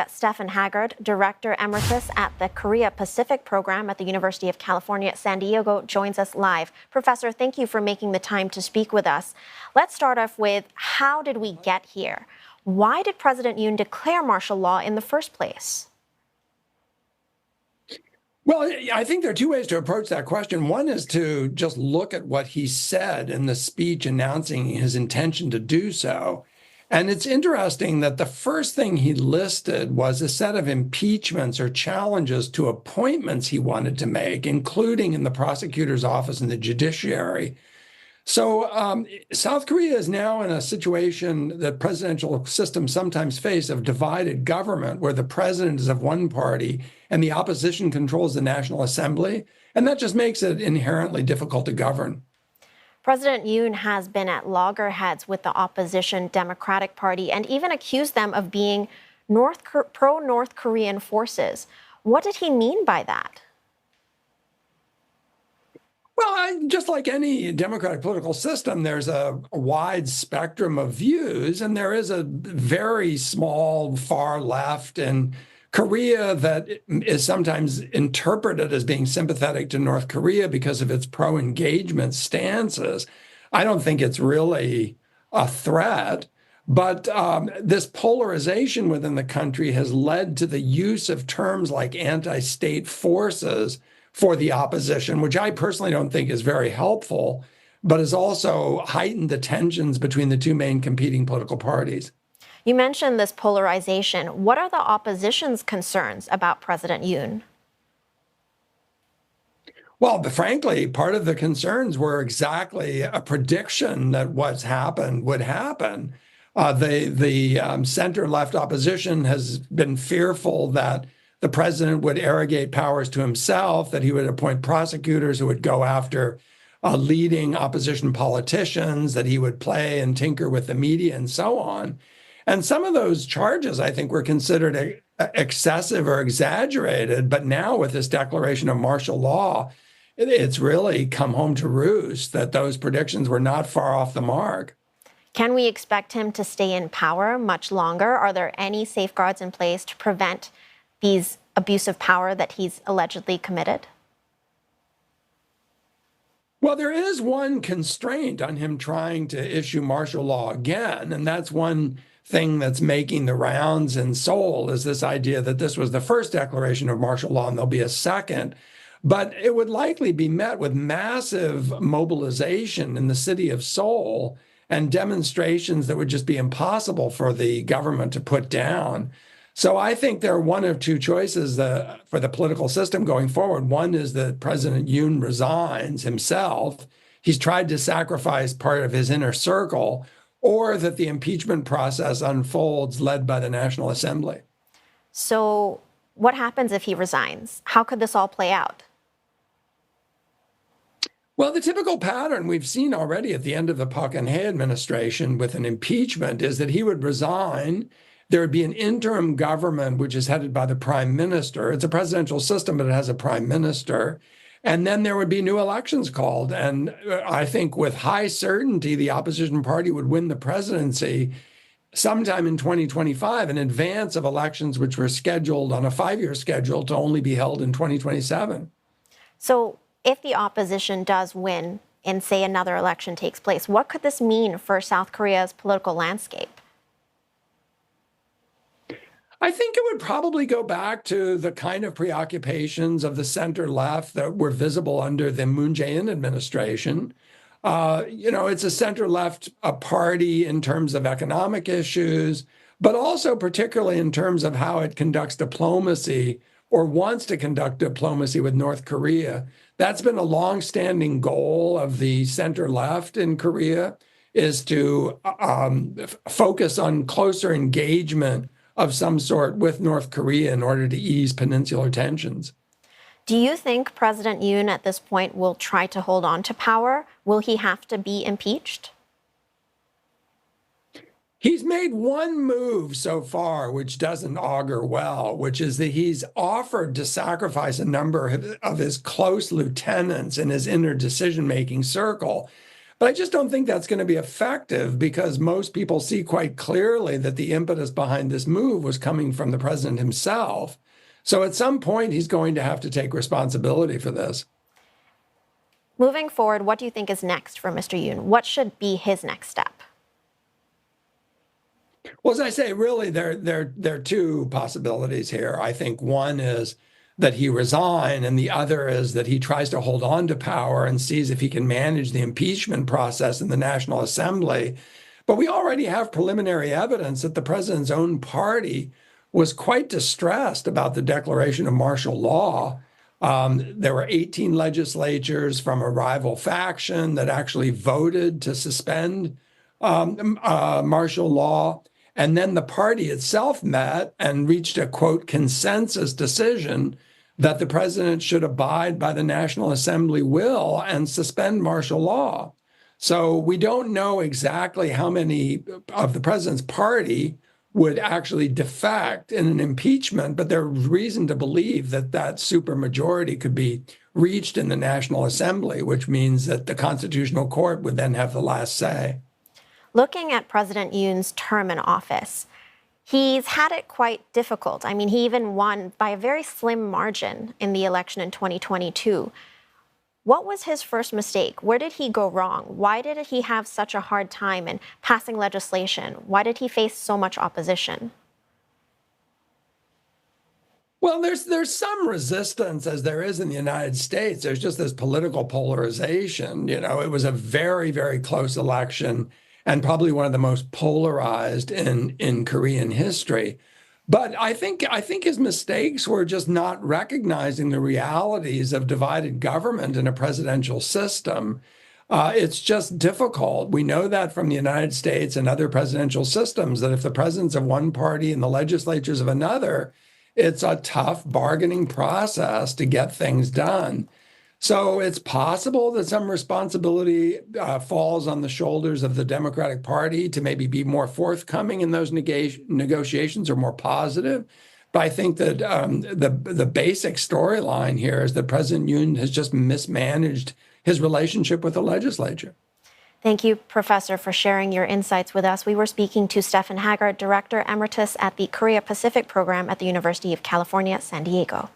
Stephen Haggard, Director Emeritus at the Korea Pacific Program at the University of California at San Diego, joins us live. Professor, thank you for making the time to speak with us. Let's start off with, how did we get here? Why did President Yoon declare martial law in the first place? Well, I think there are two ways to approach that question. One is to just look at what he said in the speech announcing his intention to do so. And it's interesting that the first thing he listed was a set of impeachments or challenges to appointments he wanted to make, including in the prosecutor's office and the judiciary. So South Korea is now in a situation that presidential systems sometimes face of divided government, where the president is of one party and the opposition controls the National Assembly. And that just makes it inherently difficult to govern. President Yoon has been at loggerheads with the opposition Democratic Party and even accused them of being pro-North Korean forces. What did he mean by that? Well, just like any democratic political system, there's a wide spectrum of views, and there is a very small far left in Korea that is sometimes interpreted as being sympathetic to North Korea because of its pro-engagement stances. I don't think it's really a threat, but this polarization within the country has led to the use of terms like anti-state forces for the opposition, which I personally don't think is very helpful, but has also heightened the tensions between the two main competing political parties. You mentioned this polarization. What are the opposition's concerns about President Yoon? Well, frankly, part of the concerns were exactly a prediction that what's happened would happen. The center-left opposition has been fearful that the president would arrogate powers to himself, that he would appoint prosecutors who would go after leading opposition politicians, that he would play and tinker with the media and so on. And some of those charges, I think, were considered excessive or exaggerated. But now with this declaration of martial law, it's really come home to roost that those predictions were not far off the mark. Can we expect him to stay in power much longer? Are there any safeguards in place to prevent these abuse of power that he's allegedly committed? Well, there is one constraint on him trying to issue martial law again, and that's one thing that's making the rounds in Seoul, is this idea that this was the first declaration of martial law and there'll be a second. But it would likely be met with massive mobilization in the city of Seoul and demonstrations that would just be impossible for the government to put down. So I think there are one of two choices for the political system going forward. One is that President Yoon resigns himself. He's tried to sacrifice part of his inner circle, or that the impeachment process unfolds led by the National Assembly. So what happens if he resigns? How could this all play out? Well, the typical pattern we've seen already at the end of the Park Geun-hye administration with an impeachment is that he would resign. There would be an interim government, which is headed by the prime minister. It's a presidential system, but it has a prime minister. And then there would be new elections called. And I think with high certainty, the opposition party would win the presidency sometime in 2025 in advance of elections, which were scheduled on a 5-year schedule to only be held in 2027. So if the opposition does win and, say, another election takes place, what could this mean for South Korea's political landscape? I think it would probably go back to the kind of preoccupations of the center left that were visible under the Moon Jae-in administration. It's a center left party in terms of economic issues, but also particularly in terms of how it conducts diplomacy or wants to conduct diplomacy with North Korea. That's been a longstanding goal of the center left in Korea, is to focus on closer engagement of some sort with North Korea in order to ease peninsular tensions. Do you think President Yoon at this point will try to hold on to power? Will he have to be impeached? He's made one move so far, which doesn't augur well, which is that he's offered to sacrifice a number of his close lieutenants in his inner decision-making circle. But I just don't think that's going to be effective because most people see quite clearly that the impetus behind this move was coming from the president himself. So at some point, he's going to have to take responsibility for this. Moving forward, what do you think is next for Mr. Yoon? What should be his next step? Well, as I say, really, there are two possibilities here. I think one is that he resign, and the other is that he tries to hold on to power and sees if he can manage the impeachment process in the National Assembly. But we already have preliminary evidence that the president's own party was quite distressed about the declaration of martial law. There were 18 legislatures from a rival faction that actually voted to suspend martial law. And then the party itself met and reached a, quote, consensus decision that the president should abide by the National Assembly will and suspend martial law. So we don't know exactly how many of the president's party would actually defect in an impeachment, but there's reason to believe that that supermajority could be reached in the National Assembly, which means that the Constitutional Court would then have the last say. Looking at President Yoon's term in office, he's had it quite difficult. I mean, he even won by a very slim margin in the election in 2022. What was his first mistake? Where did he go wrong? Why did he have such a hard time in passing legislation? Why did he face so much opposition? Well, there's some resistance, as there is in the United States. There's just this political polarization. You know, it was a very, very close election and probably one of the most polarized in Korean history. But I think his mistakes were just not recognizing the realities of divided government in a presidential system. It's just difficult. We know that from the United States and other presidential systems, that if the president's of one party and the legislatures of another, it's a tough bargaining process to get things done. So it's possible that some responsibility falls on the shoulders of the Democratic Party to maybe be more forthcoming in those negotiations or more positive. But I think that the basic storyline here is that President Yoon has just mismanaged his relationship with the legislature. Thank you, Professor, for sharing your insights with us. We were speaking to Stephen Haggard, Director Emeritus at the Korea Pacific Program at the University of California, San Diego.